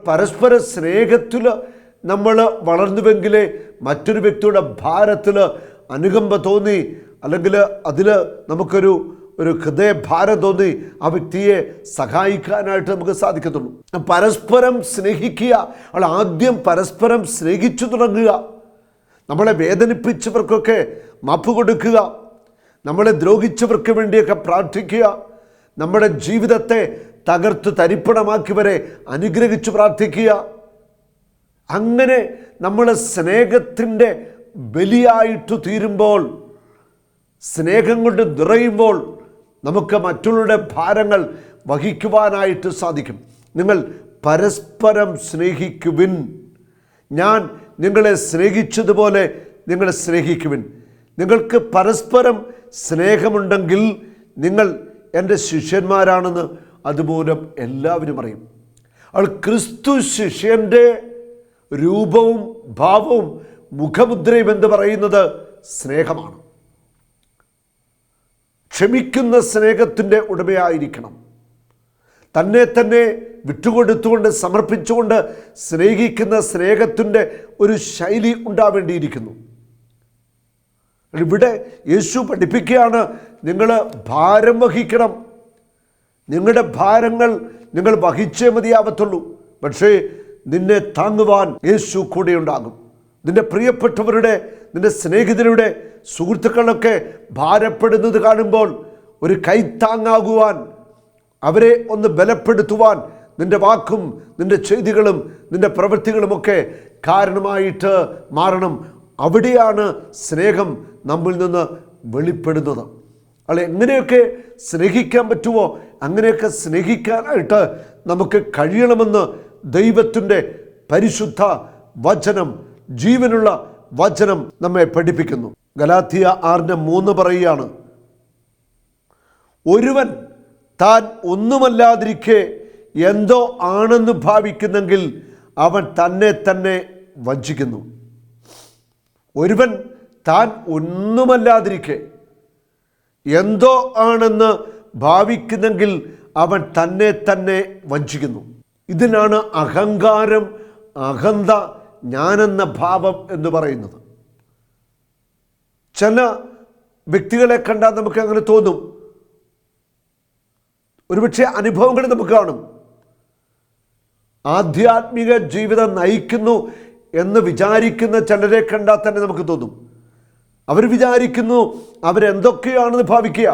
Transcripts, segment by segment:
പരസ്പര സ്നേഹത്തിൽ നമ്മൾ വളർന്നുവെങ്കിലേ മറ്റൊരു വ്യക്തിയുടെ ഭാരത്തിൽ അനുകമ്പ തോന്നി, അല്ലെങ്കിൽ അതിൽ നമുക്കൊരു ഹൃദയഭാരം തോന്നി ആ വ്യക്തിയെ സഹായിക്കാനായിട്ട് നമുക്ക് സാധിക്കത്തുള്ളൂ. പരസ്പരം സ്നേഹിക്കുക, ആദ്യം പരസ്പരം സ്നേഹിച്ചു തുടങ്ങുക. നമ്മളെ വേദനിപ്പിച്ചവർക്കൊക്കെ മാപ്പ് കൊടുക്കുക, നമ്മളെ ദ്രോഹിച്ചവർക്ക് വേണ്ടിയൊക്കെ പ്രാർത്ഥിക്കുക, നമ്മുടെ ജീവിതത്തെ തകർത്ത് തരിപ്പണമാക്കിയവരെ അനുഗ്രഹിച്ച് പ്രാർത്ഥിക്കുക. അങ്ങനെ നമ്മൾ സ്നേഹത്തിൻ്റെ ബലിയായിട്ട് തീരുമ്പോൾ, സ്നേഹം കൊണ്ട് നിറയുമ്പോൾ നമുക്ക് മറ്റുള്ളവരുടെ ഭാരങ്ങൾ വഹിക്കുവാനായിട്ട് സാധിക്കും. നിങ്ങൾ പരസ്പരം സ്നേഹിക്കുവിൻ, ഞാൻ നിങ്ങളെ സ്നേഹിച്ചതുപോലെ നിങ്ങൾ സ്നേഹിക്കുവിൻ. നിങ്ങൾക്ക് പരസ്പരം സ്നേഹമുണ്ടെങ്കിൽ നിങ്ങൾ എൻ്റെ ശിഷ്യന്മാരാണെന്ന് അതുമൂലം എല്ലാവരും അറിയും. ക്രിസ്തു ശിഷ്യൻ്റെ രൂപവും ഭാവവും മുഖമുദ്രയും എന്ന് പറയുന്നത് സ്നേഹമാണ്. ക്ഷമിക്കുന്ന സ്നേഹത്തിൻ്റെ ഉടമയായിരിക്കണം. തന്നെ തന്നെ വിട്ടുകൊടുത്തുകൊണ്ട് സമർപ്പിച്ചുകൊണ്ട് സ്നേഹിക്കുന്ന സ്നേഹത്തിൻ്റെ ഒരു ശൈലി ഉണ്ടാവേണ്ടിയിരിക്കുന്നു. ഇവിടെ യേശു പഠിപ്പിക്കുകയാണ്, നിങ്ങൾ ഭാരം വഹിക്കണം. നിങ്ങളുടെ ഭാരങ്ങൾ നിങ്ങൾ വഹിച്ചേ മതിയാവത്തുള്ളൂ. പക്ഷേ നിന്നെ താങ്ങുവാൻ യേശു കൂടെ ഉണ്ടാകും. നിന്റെ പ്രിയപ്പെട്ടവരുടെ, നിന്റെ സ്നേഹിതരുടെ, സുഹൃത്തുക്കളൊക്കെ ഭാരപ്പെടുന്നത് കാണുമ്പോൾ ഒരു കൈത്താങ്ങാകുവാൻ, അവരെ ഒന്ന് ബലപ്പെടുത്തുവാൻ നിന്റെ വാക്കും നിന്റെ ചെയ്തികളും നിന്റെ പ്രവൃത്തികളുമൊക്കെ കാരണമായിട്ട് മാറണം. അവിടെയാണ് സ്നേഹം നമ്മിൽ നിന്ന് വെളിപ്പെടുന്നത്. എങ്ങനെയൊക്കെ സ്നേഹിക്കാൻ പറ്റുമോ അങ്ങനെയൊക്കെ സ്നേഹിക്കാനായിട്ട് നമുക്ക് കഴിയണമെന്ന് ദൈവത്തിൻ്റെ പരിശുദ്ധ വചനം, ജീവനുള്ള വചനം നമ്മെ പഠിപ്പിക്കുന്നു. ഗലാത്യ 6:3 പറയുകയാണ്, ഒരുവൻ താൻ ഒന്നുമല്ലാതിരിക്കെ എന്തോ ആണെന്ന് ഭാവിക്കുന്നെങ്കിൽ അവൻ തന്നെ തന്നെ വഞ്ചിക്കുന്നു. ഒരുവൻ താൻ ഒന്നുമല്ലാതിരിക്കെ എന്തോ ആണെന്ന് ഭാവിക്കുന്നെങ്കിൽ അവൻ തന്നെ തന്നെ വഞ്ചിക്കുന്നു. ഇതിനാണ് അഹങ്കാരം, അഹന്ത, ഞാനെന്ന ഭാവം എന്ന് പറയുന്നത്. ചില വ്യക്തികളെ കണ്ടാൽ നമുക്ക് അങ്ങനെ തോന്നും. ഒരുപക്ഷെ അനുഭവങ്ങൾ നമുക്ക് കാണും. ആധ്യാത്മിക ജീവിതം നയിക്കുന്നു എന്ന് വിചാരിക്കുന്ന ചിലരെ കണ്ടാൽ തന്നെ നമുക്ക് തോന്നും. അവർ വിചാരിക്കുന്നു അവരെന്തൊക്കെയാണെന്ന് ഭാവിക്കുക.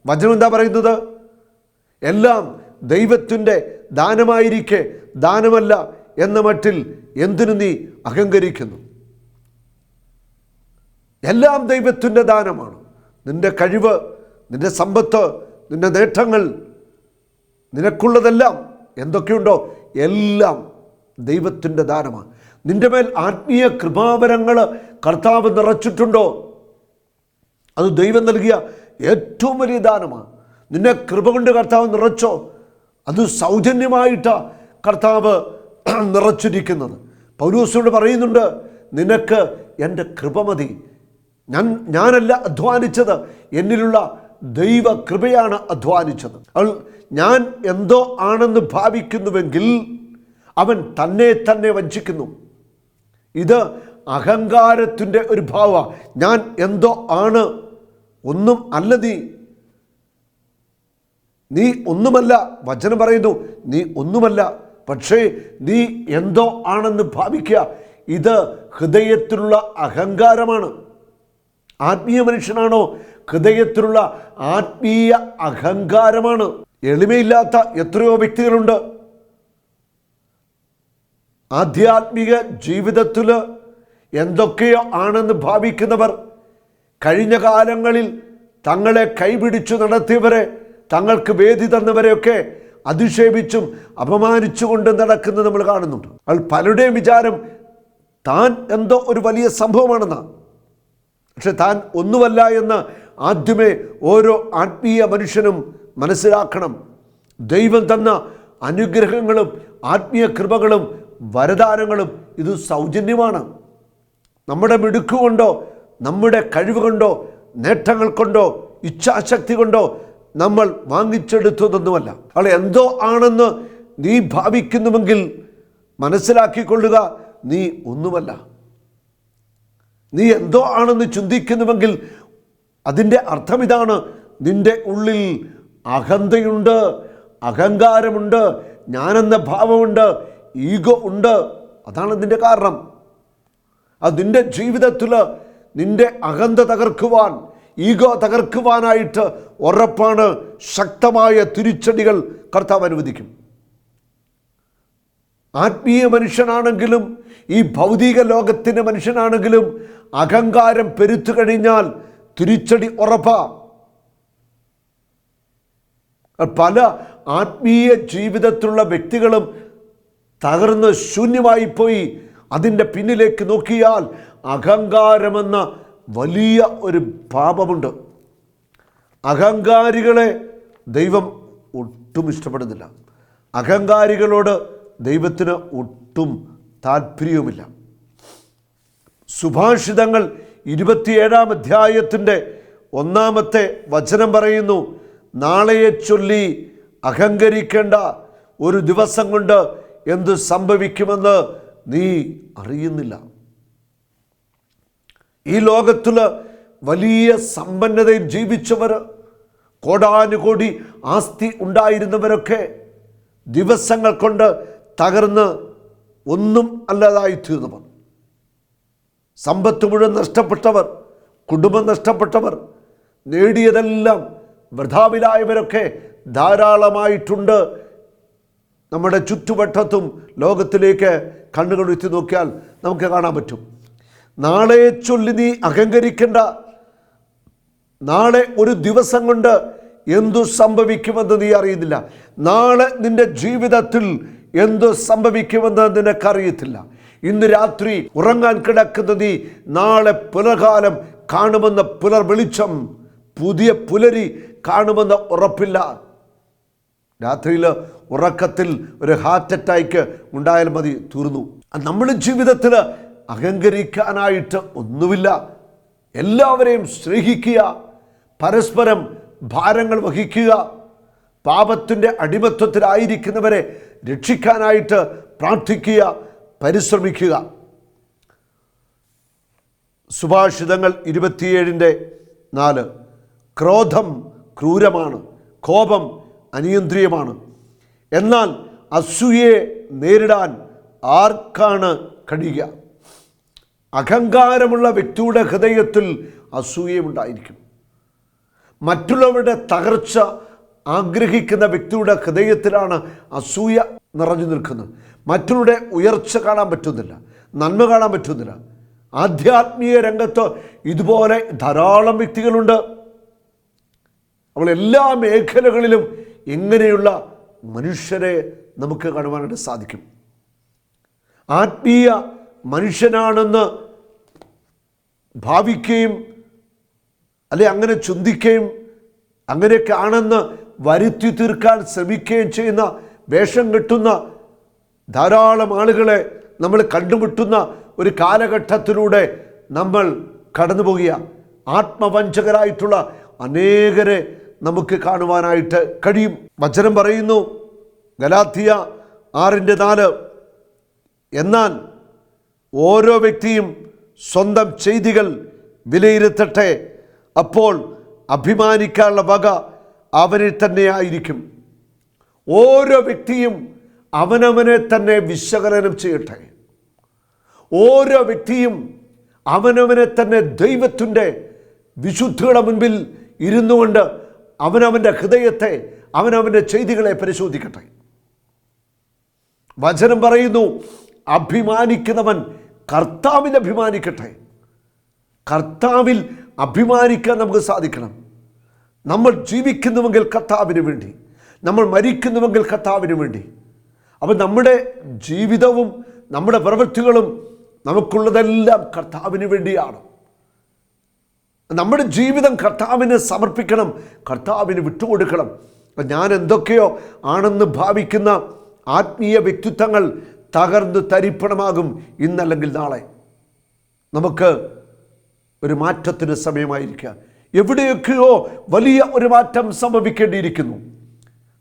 വചനം എന്താ പറയുന്നത്? എല്ലാം ദൈവത്തിൻ്റെ ദാനമായിരിക്കെ ദാനമല്ല എന്ന മട്ടിൽ എന്തിനു നീ അഹങ്കരിക്കുന്നു? എല്ലാം ദൈവത്തിൻ്റെ ദാനമാണ്. നിന്റെ കഴിവ്, നിന്റെ സമ്പത്ത്, നിന്റെ നേട്ടങ്ങൾ, നിനക്കുള്ളതെല്ലാം എന്തൊക്കെയുണ്ടോ എല്ലാം ദൈവത്തിൻ്റെ ദാനമാണ്. നിന്റെ മേൽ ആത്മീയ കൃപാവരങ്ങൾ കർത്താവ് നിറച്ചിട്ടുണ്ടോ? അത് ദൈവം നൽകിയ ഏറ്റവും വലിയ ദാനമാണ്. നിന്നെ കൃപ കൊണ്ട് കർത്താവ് നിറച്ചോ? അത് സൗജന്യമായിട്ടാണ് കർത്താവ് നിറച്ചിരിക്കുന്നത്. പൗലോസോട് പറയുന്നുണ്ട്, നിനക്ക് എൻ്റെ കൃപ മതി. ഞാനല്ല അധ്വാനിച്ചത്, എന്നിലുള്ള ദൈവ കൃപയാണ് അധ്വാനിച്ചത്. ഞാൻ എന്തോ ആണെന്ന് ഭാവിക്കുന്നുവെങ്കിൽ അവൻ തന്നെ തന്നെ വഞ്ചിക്കുന്നു. ഇത് അഹങ്കാരത്തിൻ്റെ ഒരു ഭാവമാണ്. ഞാൻ എന്തോ ആണ്, ഒന്നും അല്ല നീ ഒന്നുമല്ല. വചനം പറയുന്നു നീ ഒന്നുമല്ല, പക്ഷേ നീ എന്തോ ആണെന്ന് ഭാവിക്കുക. ഇത് ഹൃദയത്തിലുള്ള അഹങ്കാരമാണ്. ആത്മീയ മനുഷ്യനാണോ? ഹൃദയത്തിലുള്ള ആത്മീയ അഹങ്കാരമാണ്. എളിമയില്ലാത്ത എത്രയോ വ്യക്തികളുണ്ട്. ആധ്യാത്മിക ജീവിതത്തിൽ എന്തൊക്കെയോ ആണെന്ന് ഭാവിക്കുന്നവർ, കഴിഞ്ഞ കാലങ്ങളിൽ തങ്ങളെ കൈപിടിച്ചു നടത്തിയവരെ, തങ്ങൾക്ക് വേദി തന്നവരെയൊക്കെ അധിക്ഷേപിച്ചും അപമാനിച്ചുകൊണ്ട് നടക്കുന്നത് നമ്മൾ കാണുന്നുണ്ട്. പലരുടെയും വിചാരം താൻ എന്തോ ഒരു വലിയ സംഭവമാണെന്നാണ്. പക്ഷെ താൻ ഒന്നുമല്ല എന്ന് ആദ്യമേ ഓരോ ആത്മീയ മനുഷ്യനും മനസ്സിലാക്കണം. ദൈവം തന്ന അനുഗ്രഹങ്ങളും ആത്മീയ കൃപകളും വരദാനങ്ങളും ഇത് സൗജന്യമാണ്. നമ്മുടെ മിടുക്കുകൊണ്ടോ, നമ്മുടെ കഴിവ് കൊണ്ടോ, നേട്ടങ്ങൾ കൊണ്ടോ, ഇച്ഛാശക്തി കൊണ്ടോ നമ്മൾ വാങ്ങിച്ചെടുത്തതൊന്നുമല്ല. എന്തോ ആണെന്ന് നീ ഭാവിക്കുന്നുവെങ്കിൽ മനസ്സിലാക്കിക്കൊള്ളുക, നീ ഒന്നുമല്ല. നീ എന്തോ ആണെന്ന് ചിന്തിക്കുന്നുവെങ്കിൽ അതിൻ്റെ അർത്ഥം ഇതാണ്: നിന്റെ ഉള്ളിൽ അഹന്തയുണ്ട്, അഹങ്കാരമുണ്ട്, ഞാനെന്ന ഭാവമുണ്ട്, ഈഗോ ഉണ്ട്. അതാണ് അതിൻ്റെ കാരണം. അത് നിന്റെ ജീവിതത്തിൽ നിന്റെ അഹന്ത തകർക്കുവാൻ, ഈഗോ തകർക്കുവാനായിട്ട് ഉറപ്പാണ് ശക്തമായ തിരിച്ചടികൾ കർത്താവ് അനുവദിക്കും. ആത്മീയ മനുഷ്യനാണെങ്കിലും ഈ ഭൗതിക ലോകത്തിൻ്റെ മനുഷ്യനാണെങ്കിലും അഹങ്കാരം പെരുത്തു കഴിഞ്ഞാൽ തിരിച്ചടി ഉറപ്പാ. പല ആത്മീയ ജീവിതത്തിലുള്ള വ്യക്തികളും തകർന്ന് ശൂന്യമായിപ്പോയി. അതിൻ്റെ പിന്നിലേക്ക് നോക്കിയാൽ അഹങ്കാരമെന്ന വലിയ ഒരു പാപമുണ്ട്. അഹങ്കാരികളെ ദൈവം ഒട്ടും ഇഷ്ടപ്പെടുന്നില്ല. അഹങ്കാരികളോട് ദൈവത്തിന് ഒട്ടും താല്പര്യവുമില്ല. സുഭാഷിതങ്ങൾ 27-ാം അധ്യായത്തിൻ്റെ 1-ാമത്തെ വചനം പറയുന്നു: നാളെയെ ചൊല്ലി അഹങ്കരിക്കേണ്ട, ഒരു ദിവസം കൊണ്ട് എന്ത് സംഭവിക്കുമെന്ന് നീ അറിയുന്നില്ല. ഈ ലോകത്തിൽ വലിയ സമ്പന്നതയിൽ ജീവിച്ചവർ, കോടാനുകോടി ആസ്തി ഉണ്ടായിരുന്നവരൊക്കെ ദിവസങ്ങൾ കൊണ്ട് തകർന്ന് ഒന്നും അല്ലാതായി തീർന്നവർ, സമ്പത്ത് മുഴുവൻ നഷ്ടപ്പെട്ടവർ, കുടുംബം നഷ്ടപ്പെട്ടവർ, നേടിയതെല്ലാം വൃഥാവിലായവരൊക്കെ ധാരാളമായിട്ടുണ്ട്. നമ്മുടെ ചുറ്റുവട്ടത്തും ലോകത്തിലേക്ക് കണ്ണുകൊടുത്തി നോക്കിയാൽ നമുക്ക് കാണാൻ പറ്റും. നാളെയെ ചൊല്ലി നീ അഹങ്കരിക്കേണ്ട, നാളെ ഒരു ദിവസം കൊണ്ട് എന്തു സംഭവിക്കുമെന്ന് നീ അറിയുന്നില്ല. നാളെ നിന്റെ ജീവിതത്തിൽ എന്തു സംഭവിക്കുമെന്ന് നിനക്കറിയത്തില്ല. ഇന്ന് രാത്രി ഉറങ്ങാൻ കിടക്കുന്ന നീ നാളെ പുലർകാലം കാണുമെന്ന പുലർ വെളിച്ചം, പുതിയ പുലരി കാണുമെന്ന് ഉറപ്പില്ല. രാത്രിയിൽ ഉറക്കത്തിൽ ഒരു ഹാർട്ട് അറ്റാക്ക് ഉണ്ടായാൽ മതി, തീർന്നു. നമ്മുടെ ജീവിതത്തിൽ അഹങ്കരിക്കാനായിട്ട് ഒന്നുമില്ല. എല്ലാവരെയും സ്നേഹിക്കുക, പരസ്പരം ഭാരങ്ങൾ വഹിക്കുക, പാപത്തിൻ്റെ അടിമത്വത്തിലായിരിക്കുന്നവരെ രക്ഷിക്കാനായിട്ട് പ്രാർത്ഥിക്കുക, പരിശ്രമിക്കുക. സുഭാഷിതങ്ങൾ 27:4: ക്രോധം ക്രൂരമാണ്, കോപം അനിയന്ത്രീയമാണ്, എന്നാൽ അസൂയയെ നേരിടാൻ ആർക്കാണ് കഴിയുക? അഹങ്കാരമുള്ള വ്യക്തിയുടെ ഹൃദയത്തിൽ അസൂയയുണ്ടായിരിക്കും. മറ്റുള്ളവരുടെ തകർച്ച ആഗ്രഹിക്കുന്ന വ്യക്തിയുടെ ഹൃദയത്തിലാണ് അസൂയ നിറഞ്ഞു നിൽക്കുന്നത്. മറ്റുള്ളവരുടെ ഉയർച്ച കാണാൻ പറ്റുന്നില്ല, നന്മ കാണാൻ പറ്റുന്നില്ല. ആധ്യാത്മിക രംഗത്ത് ഇതുപോലെ ധാരാളം വ്യക്തികളുണ്ട്. അപ്പോൾ എല്ലാ മേഖലകളിലും ഇങ്ങനെയുള്ള മനുഷ്യരെ നമുക്ക് കാണുവാനായിട്ട് സാധിക്കും. ആത്മീയ മനുഷ്യനാണെന്ന് ഭാവിക്കുകയും അല്ലെ അങ്ങനെ ചിന്തിക്കുകയും അങ്ങനെയൊക്കെ ആണെന്ന് വരുത്തി തീർക്കാൻ ശ്രമിക്കുകയും ചെയ്യുന്ന, വേഷം കെട്ടുന്ന ധാരാളം ആളുകളെ നമ്മൾ കണ്ടുമുട്ടുന്ന ഒരു കാലഘട്ടത്തിലൂടെ നമ്മൾ കടന്നു പോകുക. ആത്മവഞ്ചകരായിട്ടുള്ള അനേകരെ നമുക്ക് കാണുവാനായിട്ട് കഴിയും. വചനം പറയുന്നു, ഗലാത്യ 6:4: എന്നാൽ ഓരോ വ്യക്തിയും സ്വന്തം ചെയ്തികൾ വിലയിരുത്തട്ടെ, അപ്പോൾ അഭിമാനിക്കാനുള്ള വക അവനിൽ തന്നെയായിരിക്കും. ഓരോ വ്യക്തിയും അവനവനെ തന്നെ വിശകലനം ചെയ്യട്ടെ. ഓരോ വ്യക്തിയും അവനവനെ തന്നെ ദൈവത്തിൻ്റെ വിശുദ്ധിയുടെ മുൻപിൽ ഇരുന്നു കൊണ്ട് അവനവൻ്റെ ഹൃദയത്തെ, അവനവൻ്റെ ചെയ്തികളെ പരിശോധിക്കട്ടെ. വചനം പറയുന്നു, അഭിമാനിക്കുന്നവൻ കർത്താവിൽ അഭിമാനിക്കട്ടെ. കർത്താവിൽ അഭിമാനിക്കാൻ നമുക്ക് സാധിക്കണം. നമ്മൾ ജീവിക്കുന്നുവെങ്കിൽ കർത്താവിന് വേണ്ടി, നമ്മൾ മരിക്കുന്നുവെങ്കിൽ കർത്താവിന് വേണ്ടി. അപ്പം നമ്മുടെ ജീവിതവും നമ്മുടെ പ്രവൃത്തികളും നമുക്കുള്ളതെല്ലാം കർത്താവിന് വേണ്ടിയാണ്. നമ്മുടെ ജീവിതം കർത്താവിന് സമർപ്പിക്കണം, കർത്താവിന് വിട്ടുകൊടുക്കണം. ഞാൻ എന്തൊക്കെയോ ആണെന്ന് ഭാവിക്കുന്ന ആത്മീയ വ്യക്തിത്വങ്ങൾ തകർന്ന് തരിപ്പണമാകും ഇന്നല്ലെങ്കിൽ നാളെ. നമുക്ക് ഒരു മാറ്റത്തിന് സമയമായിരിക്കുക. എവിടെയൊക്കെയോ വലിയ ഒരു മാറ്റം സംഭവിക്കേണ്ടിയിരിക്കുന്നു.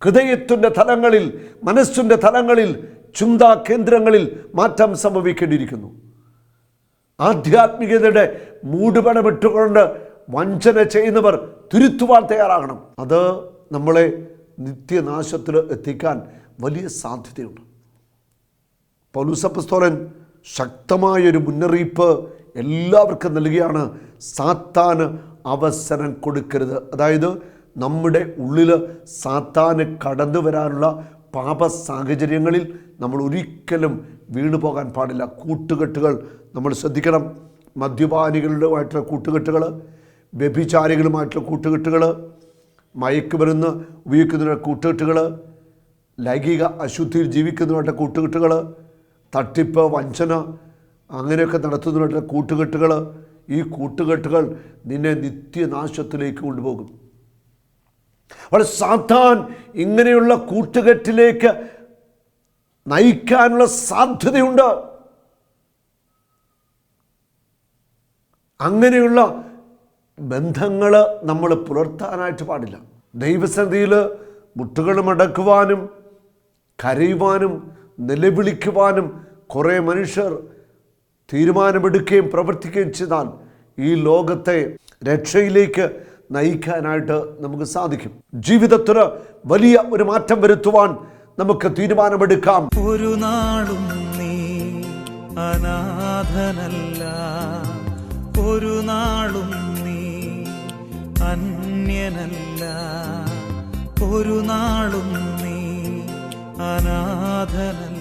ഹൃദയത്തിൻ്റെ തലങ്ങളിൽ, മനസ്സിൻ്റെ തലങ്ങളിൽ ചിന്താ കേന്ദ്രങ്ങളിൽ മാറ്റം സംഭവിക്കേണ്ടിയിരിക്കുന്നു. ആധ്യാത്മികതയുടെ മൂടുപടമിട്ടുകൊണ്ട് വഞ്ചന ചെയ്യുന്നവർ തിരുത്തുവാൻ തയ്യാറാകണം. അത് നമ്മളെ നിത്യനാശത്തിൽ എത്തിക്കാൻ വലിയ സാധ്യതയുണ്ട്. പൗലോസ് അപ്പോസ്തലൻ ശക്തമായൊരു മുന്നറിയിപ്പ് എല്ലാവർക്കും നൽകുകയാണ്. സാത്താന് അവസരം കൊടുക്കരുത്. അതായത് നമ്മുടെ ഉള്ളിൽ സാത്താന് കടന്നു വരാനുള്ള പാപ സാഹചര്യങ്ങളിൽ നമ്മൾ ഒരിക്കലും വീണുപോകാൻ പാടില്ല. കൂട്ടുകെട്ടുകൾ നമ്മൾ ശ്രദ്ധിക്കണം. മദ്യപാനികളുമായിട്ടുള്ള കൂട്ടുകെട്ടുകൾ, വ്യഭിചാരികളുമായിട്ടുള്ള കൂട്ടുകെട്ടുകൾ, മയക്കുമരുന്ന് ഉപയോഗിക്കുന്നവരുടെ കൂട്ടുകെട്ടുകൾ, ലൈംഗിക അശുദ്ധിയിൽ ജീവിക്കുന്നവരുടെ കൂട്ടുകെട്ടുകൾ, തട്ടിപ്പ്, വഞ്ചന അങ്ങനെയൊക്കെ നടത്തുന്നവരുടെ കൂട്ടുകെട്ടുകൾ. ഈ കൂട്ടുകെട്ടുകൾ നിന്നെ നിത്യനാശത്തിലേക്ക് കൊണ്ടുപോകും. അപ്പോൾ സാത്താൻ ഇങ്ങനെയുള്ള കൂട്ടുകെട്ടിലേക്ക് നയിക്കാനുള്ള സാധ്യതയുണ്ട്. അങ്ങനെയുള്ള ബന്ധങ്ങൾ നമ്മൾ പുലർത്താനായിട്ട് പാടില്ല. ദൈവസന്നിധിയിൽ മുട്ടുകൾ മടക്കുവാനും കരയുവാനും നിലവിളിക്കുവാനും കുറേ മനുഷ്യർ തീരുമാനമെടുക്കുകയും പ്രവർത്തിക്കുകയും ചെയ്താൽ ഈ ലോകത്തെ രക്ഷയിലേക്ക് നയിക്കാനായിട്ട് നമുക്ക് സാധിക്കും. ജീവിതത്തിന് വലിയ ഒരു മാറ്റം വരുത്തുവാൻ നമുക്ക് തീരുമാനമെടുക്കാം. ഒരു നാളും നീ അനാഥനല്ല, ഒരു നാളും നീ അന്യനല്ല, ഒരു നാളും നീ അനാഥനല്ല.